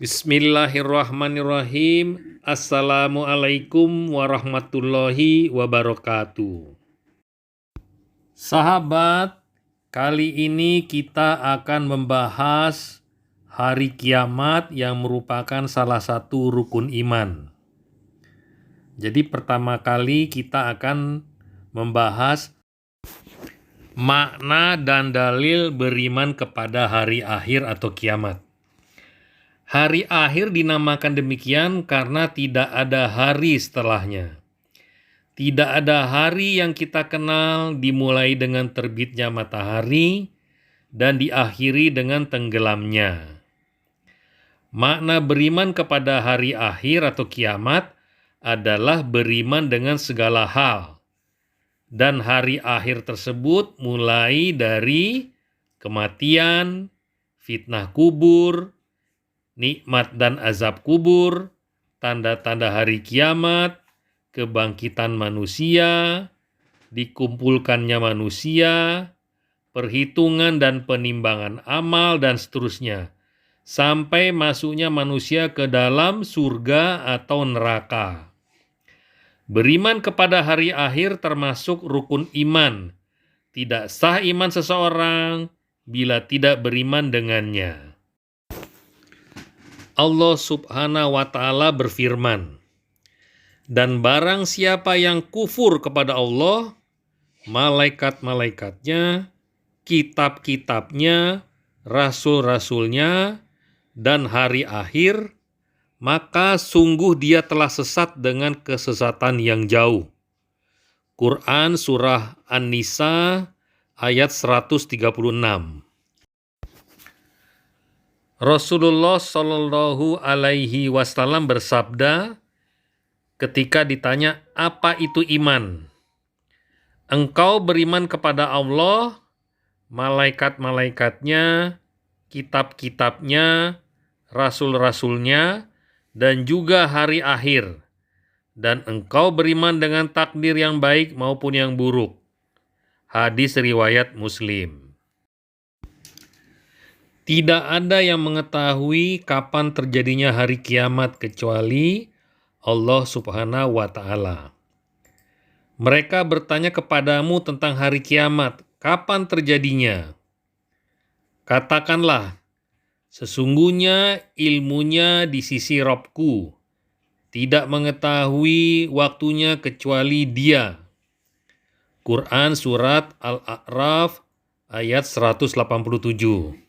Bismillahirrahmanirrahim. Assalamualaikum warahmatullahi wabarakatuh. Sahabat, kali ini kita akan membahas hari kiamat yang merupakan salah satu rukun iman. Jadi pertama kali kita akan membahas makna dan dalil beriman kepada hari akhir atau kiamat. Hari akhir dinamakan demikian karena tidak ada hari setelahnya. Tidak ada hari yang kita kenal dimulai dengan terbitnya matahari dan diakhiri dengan tenggelamnya. Makna beriman kepada hari akhir atau kiamat adalah beriman dengan segala hal. Dan hari akhir tersebut mulai dari kematian, fitnah kubur, nikmat dan azab kubur, tanda-tanda hari kiamat, kebangkitan manusia, dikumpulkannya manusia, perhitungan dan penimbangan amal, dan seterusnya, sampai masuknya manusia ke dalam surga atau neraka. Beriman kepada hari akhir termasuk rukun iman. Tidak sah iman seseorang bila tidak beriman dengannya. Allah Subhanahu wa Ta'ala berfirman, "Dan barang siapa yang kufur kepada Allah, malaikat-malaikatnya, kitab-kitabnya, rasul-rasulnya, dan hari akhir, maka sungguh dia telah sesat dengan kesesatan yang jauh." Quran Surah An-Nisa ayat 136. Rasulullah Shallallahu Alaihi Wasallam bersabda ketika ditanya apa itu iman, "Engkau beriman kepada Allah, malaikat-malaikatnya, kitab-kitabnya, rasul-rasulnya, dan juga hari akhir, dan engkau beriman dengan takdir yang baik maupun yang buruk." Hadis riwayat Muslim. Tidak ada yang mengetahui kapan terjadinya hari kiamat kecuali Allah Subhanahu wa Ta'ala. Mereka bertanya kepadamu tentang hari kiamat, kapan terjadinya? Katakanlah, sesungguhnya ilmunya di sisi Rabbku, tidak mengetahui waktunya kecuali Dia. Quran Surat Al-A'raf ayat 187.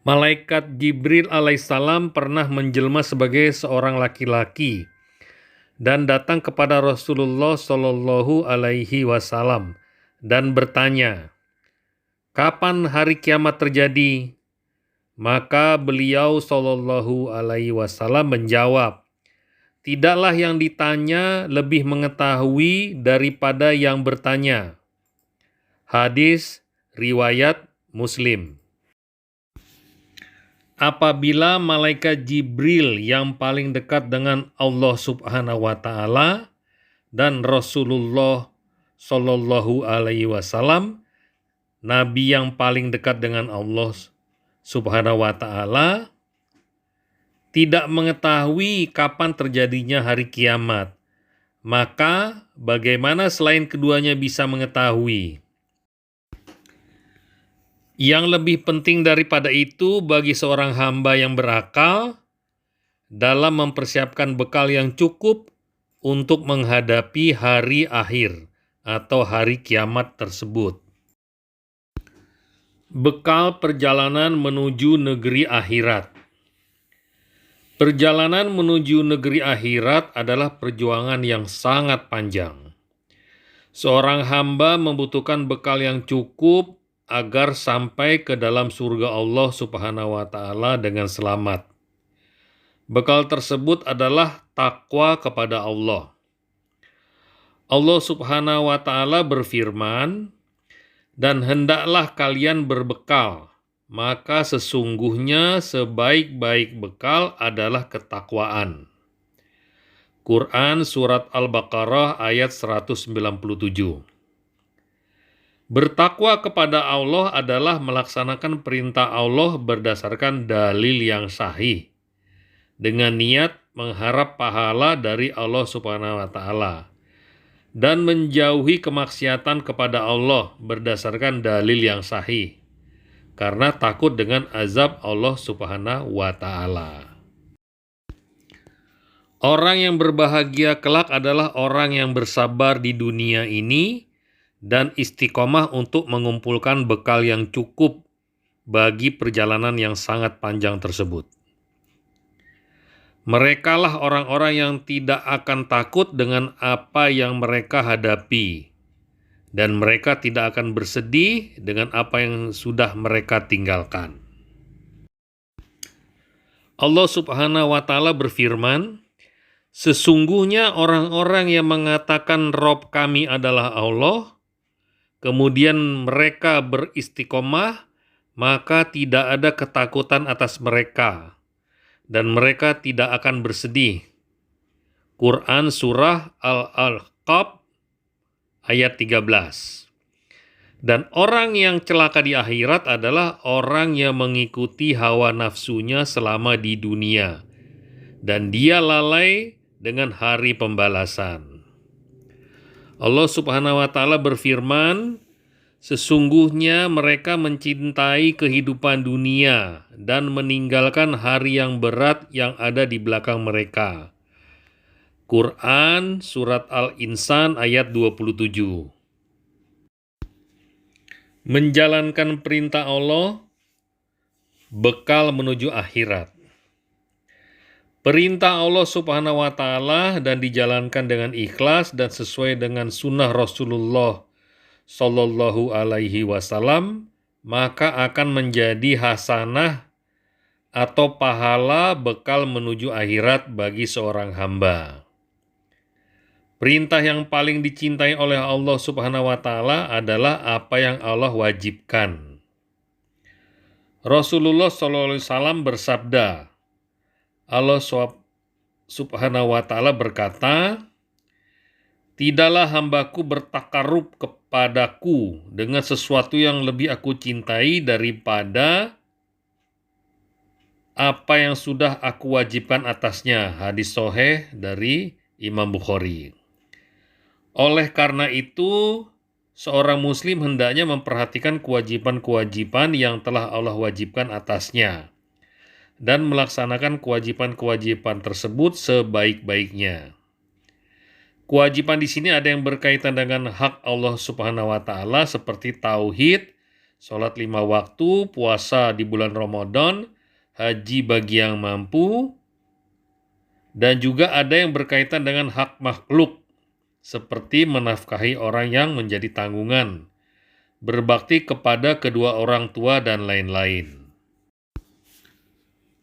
Malaikat Jibril alaihissalam pernah menjelma sebagai seorang laki-laki dan datang kepada Rasulullah Shallallahu Alaihi Wasallam dan bertanya, "Kapan hari kiamat terjadi?" Maka beliau Shallallahu Alaihi Wasallam menjawab, "Tidaklah yang ditanya lebih mengetahui daripada yang bertanya." Hadis riwayat Muslim. Apabila malaikat Jibril yang paling dekat dengan Allah Subhanahu wa Ta'ala dan Rasulullah Shallallahu Alaihi Wasallam, Nabi yang paling dekat dengan Allah Subhanahu wa Ta'ala, tidak mengetahui kapan terjadinya hari kiamat, maka bagaimana selain keduanya bisa mengetahui? Yang lebih penting daripada itu bagi seorang hamba yang berakal dalam mempersiapkan bekal yang cukup untuk menghadapi hari akhir atau hari kiamat tersebut. Bekal perjalanan menuju negeri akhirat. Perjalanan menuju negeri akhirat adalah perjuangan yang sangat panjang. Seorang hamba membutuhkan bekal yang cukup agar sampai ke dalam surga Allah Subhanahu wa Ta'ala dengan selamat. Bekal tersebut adalah takwa kepada Allah. Allah Subhanahu wa Ta'ala berfirman, "Dan hendaklah kalian berbekal, maka sesungguhnya sebaik-baik bekal adalah ketakwaan." Quran Surat Al-Baqarah ayat 197. Bertakwa kepada Allah adalah melaksanakan perintah Allah berdasarkan dalil yang sahih, dengan niat mengharap pahala dari Allah Subhanahu wa Ta'ala, dan menjauhi kemaksiatan kepada Allah berdasarkan dalil yang sahih, karena takut dengan azab Allah Subhanahu wa Ta'ala. Orang yang berbahagia kelak adalah orang yang bersabar di dunia ini dan istiqomah untuk mengumpulkan bekal yang cukup bagi perjalanan yang sangat panjang tersebut. Merekalah orang-orang yang tidak akan takut dengan apa yang mereka hadapi, dan mereka tidak akan bersedih dengan apa yang sudah mereka tinggalkan. Allah Subhanahu wa Ta'ala berfirman, "Sesungguhnya orang-orang yang mengatakan Rob kami adalah Allah, kemudian mereka beristiqomah, maka tidak ada ketakutan atas mereka, dan mereka tidak akan bersedih." Quran Surah Al-Ahqaf ayat 13. Dan orang yang celaka di akhirat adalah orang yang mengikuti hawa nafsunya selama di dunia, dan dia lalai dengan hari pembalasan. Allah Subhanahu wa Ta'ala berfirman, "Sesungguhnya mereka mencintai kehidupan dunia dan meninggalkan hari yang berat yang ada di belakang mereka." Quran Surat Al-Insan ayat 27. Menjalankan perintah Allah, bekal menuju akhirat. Perintah Allah Subhanahu wa Ta'ala dan dijalankan dengan ikhlas dan sesuai dengan sunnah Rasulullah Shallallahu Alaihi Wasallam, maka akan menjadi hasanah atau pahala bekal menuju akhirat bagi seorang hamba. Perintah yang paling dicintai oleh Allah Subhanahu wa Ta'ala adalah apa yang Allah wajibkan. Rasulullah Shallallahu Alaihi Wasallam bersabda, Allah Subhanahu wa Ta'ala berkata, "Tidaklah hambaku bertakarub kepadaku dengan sesuatu yang lebih aku cintai daripada apa yang sudah aku wajibkan atasnya." Hadis sahih dari Imam Bukhari. Oleh karena itu, seorang muslim hendaknya memperhatikan kewajiban-kewajiban yang telah Allah wajibkan atasnya dan melaksanakan kewajiban-kewajiban tersebut sebaik-baiknya. Kewajiban di sini ada yang berkaitan dengan hak Allah Subhanahu wa Ta'ala seperti tauhid, sholat 5 waktu, puasa di bulan Ramadan, haji bagi yang mampu, dan juga ada yang berkaitan dengan hak makhluk seperti menafkahi orang yang menjadi tanggungan, berbakti kepada kedua orang tua, dan lain-lain.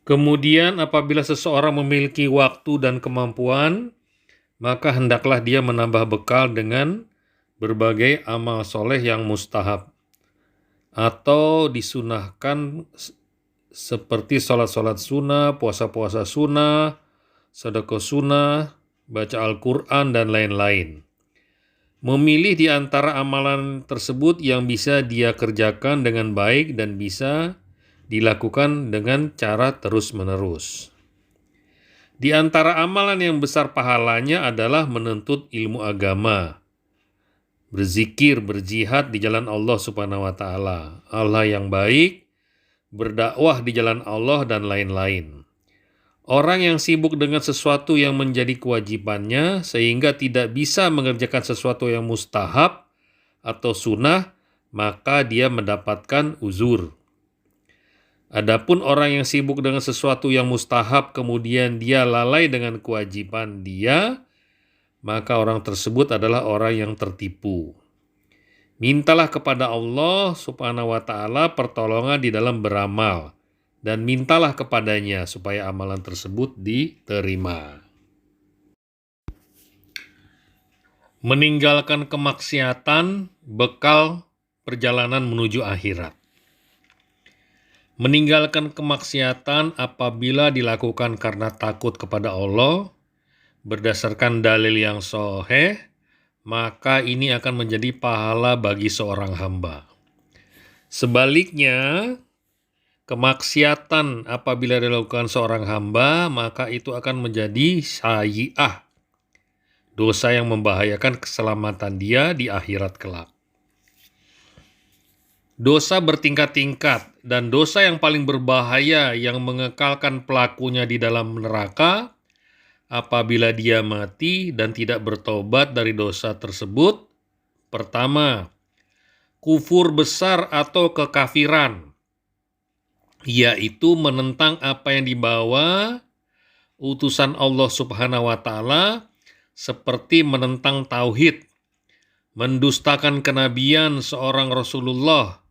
Kemudian apabila seseorang memiliki waktu dan kemampuan, maka hendaklah dia menambah bekal dengan berbagai amal soleh yang mustahab atau disunahkan seperti sholat-sholat sunnah, puasa-puasa sunnah, sedekah sunnah, baca Al-Quran, dan lain-lain. Memilih di antara amalan tersebut yang bisa dia kerjakan dengan baik dan bisa dilakukan dengan cara terus-menerus. Di antara amalan yang besar pahalanya adalah menuntut ilmu agama, berzikir, berjihad di jalan Allah Subhanahu wa Ta'ala, Allah yang baik, berdakwah di jalan Allah, dan lain-lain. Orang yang sibuk dengan sesuatu yang menjadi kewajibannya sehingga tidak bisa mengerjakan sesuatu yang mustahab atau sunnah, maka dia mendapatkan uzur. Adapun orang yang sibuk dengan sesuatu yang mustahab kemudian dia lalai dengan kewajiban dia, maka orang tersebut adalah orang yang tertipu. Mintalah kepada Allah Subhanahu wa Ta'ala pertolongan di dalam beramal, dan mintalah kepadanya supaya amalan tersebut diterima. Meninggalkan kemaksiatan, bekal perjalanan menuju akhirat. Meninggalkan kemaksiatan apabila dilakukan karena takut kepada Allah, berdasarkan dalil yang sahih, maka ini akan menjadi pahala bagi seorang hamba. Sebaliknya, kemaksiatan apabila dilakukan seorang hamba, maka itu akan menjadi sayyi'ah, dosa yang membahayakan keselamatan dia di akhirat kelak. Dosa bertingkat-tingkat, dan dosa yang paling berbahaya yang mengekalkan pelakunya di dalam neraka apabila dia mati dan tidak bertobat dari dosa tersebut. Pertama, kufur besar atau kekafiran, yaitu menentang apa yang dibawa utusan Allah Subhanahu wa Ta'ala, seperti menentang tauhid, mendustakan kenabian seorang Rasulullah,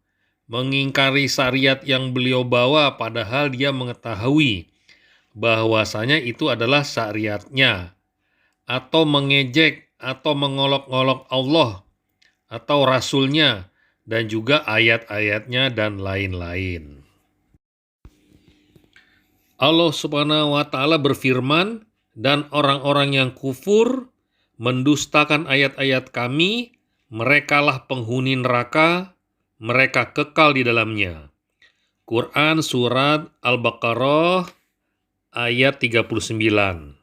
mengingkari syariat yang beliau bawa padahal dia mengetahui bahwasanya itu adalah syariatnya, atau mengejek atau mengolok-olok Allah atau Rasulnya dan juga ayat-ayatnya dan lain-lain. Allah Subhanahu wa Ta'ala berfirman, dan orang-orang yang kufur mendustakan ayat-ayat kami, merekalah penghuni neraka, mereka kekal di dalamnya. Quran Surat Al-Baqarah ayat 39.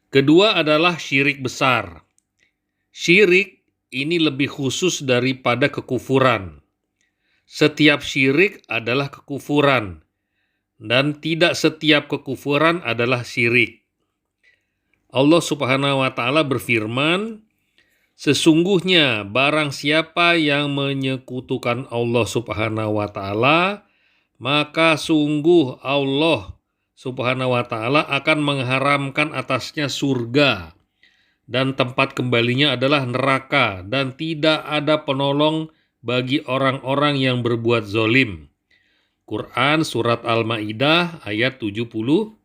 Kedua adalah syirik besar. Syirik ini lebih khusus daripada kekufuran. Setiap syirik adalah kekufuran, dan tidak setiap kekufuran adalah syirik. Allah Subhanahu wa Ta'ala berfirman, sesungguhnya barang siapa yang menyekutukan Allah Subhanahu wa Ta'ala, maka sungguh Allah Subhanahu wa Ta'ala akan mengharamkan atasnya surga, dan tempat kembalinya adalah neraka, dan tidak ada penolong bagi orang-orang yang berbuat zolim. Quran Surat Al-Ma'idah ayat 72.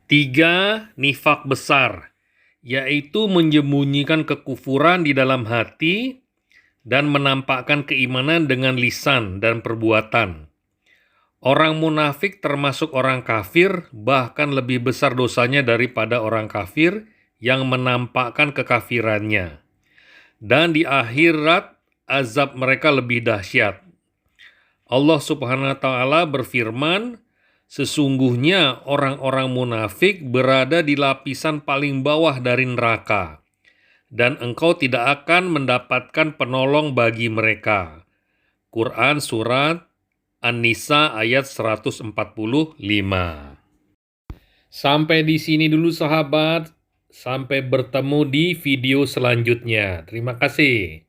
3. Nifak besar, yaitu menyembunyikan kekufuran di dalam hati dan menampakkan keimanan dengan lisan dan perbuatan. Orang munafik termasuk orang kafir, bahkan lebih besar dosanya daripada orang kafir yang menampakkan kekafirannya. Dan di akhirat, azab mereka lebih dahsyat. Allah Subhanahu wa Ta'ala berfirman, sesungguhnya orang-orang munafik berada di lapisan paling bawah dari neraka, dan engkau tidak akan mendapatkan penolong bagi mereka. Quran Surat An-Nisa ayat 145. Sampai di sini dulu sahabat, sampai bertemu di video selanjutnya. Terima kasih.